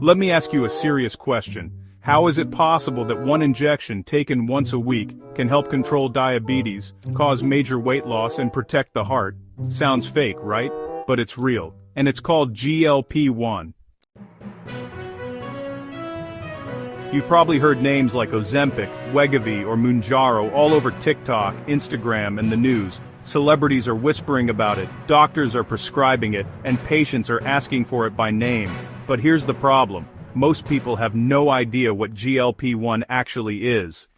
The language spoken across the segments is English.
Let me ask you a serious question. How is it possible that one injection taken once a week can help control diabetes, cause major weight loss and protect the heart? Sounds fake, right? But it's real. And it's called GLP-1. You've probably heard names like Ozempic, Wegovy, or Mounjaro all over TikTok, Instagram, and the news. Celebrities are whispering about it, doctors are prescribing it, and patients are asking for it by name. But here's the problem. Most people have no idea what GLP-1 actually is.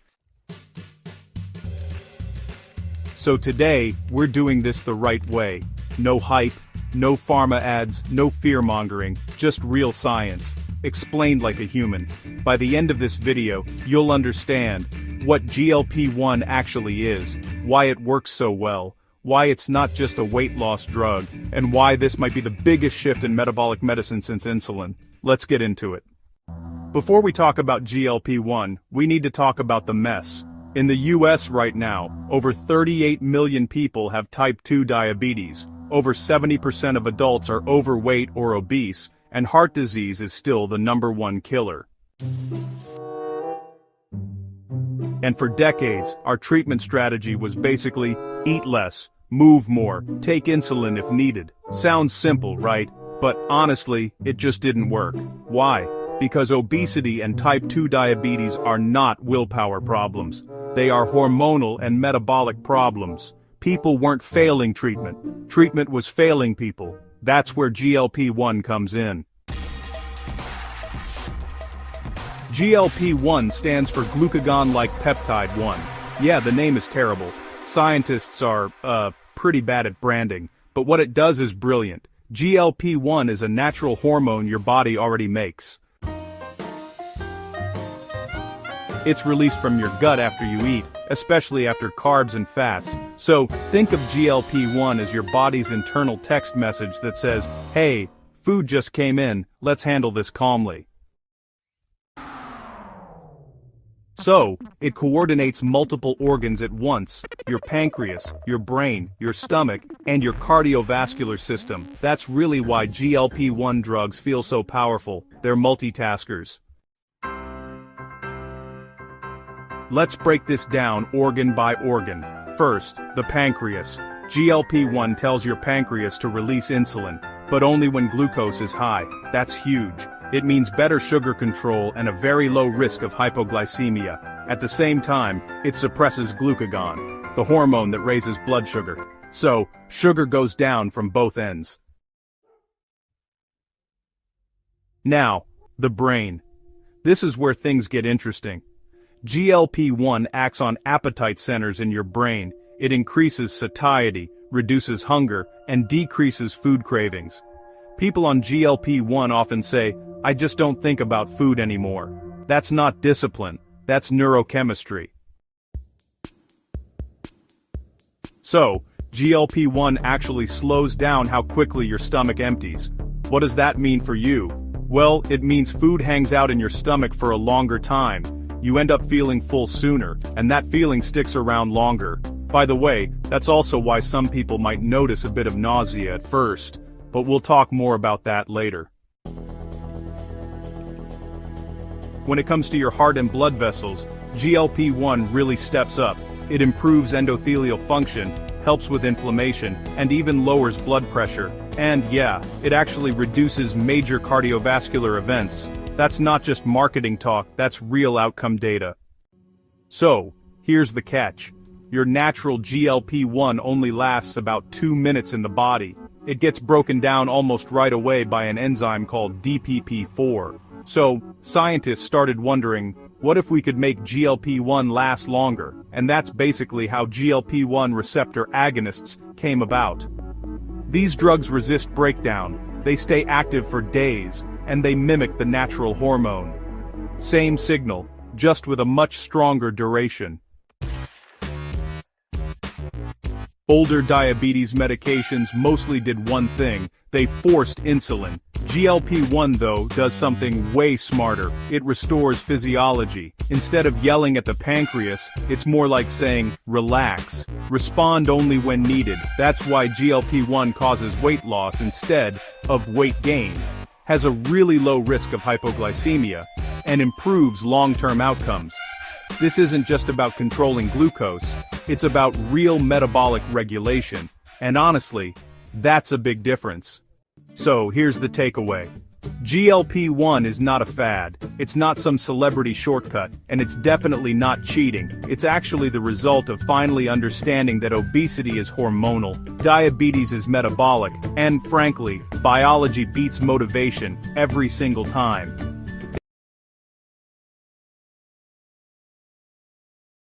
So today, we're doing this the right way. No hype, no pharma ads, no fear-mongering, just real science, explained like a human. By the end of this video, you'll understand what GLP-1 actually is, why it works so well, why it's not just a weight loss drug, and why this might be the biggest shift in metabolic medicine since insulin. Let's get into it. Before we talk about GLP-1, we need to talk about the mess. In the US right now, over 38 million people have type 2 diabetes, over 70% of adults are overweight or obese, and heart disease is still the #1 killer. And for decades, our treatment strategy was basically, eat less, move more, take insulin if needed. Sounds simple, right? But honestly, it just didn't work. Why? Because obesity and type 2 diabetes are not willpower problems. They are hormonal and metabolic problems. People weren't failing treatment. Treatment was failing people. That's where GLP-1 comes in. GLP-1 stands for glucagon-like peptide 1. Yeah, the name is terrible. Scientists are, pretty bad at branding, but what it does is brilliant. GLP-1 is a natural hormone your body already makes. It's released from your gut after you eat, especially after carbs and fats. So, think of GLP-1 as your body's internal text message that says, hey, food just came in, let's handle this calmly. So, it coordinates multiple organs at once, your pancreas, your brain, your stomach, and your cardiovascular system. That's really why GLP-1 drugs feel so powerful. They're multitaskers. Let's break this down organ by organ. First, the pancreas. GLP-1 tells your pancreas to release insulin, but only when glucose is high. That's huge. It means better sugar control and a very low risk of hypoglycemia. At the same time, it suppresses glucagon, the hormone that raises blood sugar. So, sugar goes down from both ends. Now, the brain. This is where things get interesting. GLP-1 acts on appetite centers in your brain. It increases satiety, reduces hunger, and decreases food cravings. People on GLP-1 often say, I just don't think about food anymore. That's not discipline, that's neurochemistry. So, GLP-1 actually slows down how quickly your stomach empties. What does that mean for you? Well, it means food hangs out in your stomach for a longer time. You end up feeling full sooner, and that feeling sticks around longer. By the way, that's also why some people might notice a bit of nausea at first, but we'll talk more about that later. When it comes to your heart and blood vessels, GLP-1 really steps up. It improves endothelial function, helps with inflammation, and even lowers blood pressure. And yeah, it actually reduces major cardiovascular events. That's not just marketing talk, that's real outcome data. So, here's the catch. Your natural GLP-1 only lasts about 2 minutes in the body. It gets broken down almost right away by an enzyme called DPP-4. So, scientists started wondering, what if we could make GLP-1 last longer? And that's basically how GLP-1 receptor agonists came about. These drugs resist breakdown, they stay active for days, and they mimic the natural hormone. Same signal, just with a much stronger duration. Older diabetes medications mostly did one thing, they forced insulin. GLP-1 though does something way smarter, it restores physiology. Instead of yelling at the pancreas, it's more like saying, relax, respond only when needed. That's why GLP-1 causes weight loss instead of weight gain. has a really low risk of hypoglycemia, and improves long-term outcomes. This isn't just about controlling glucose, it's about real metabolic regulation, and honestly, that's a big difference. So here's the takeaway. GLP-1 is not a fad, it's not some celebrity shortcut, and it's definitely not cheating. It's actually the result of finally understanding that obesity is hormonal, diabetes is metabolic, and frankly, biology beats motivation every single time.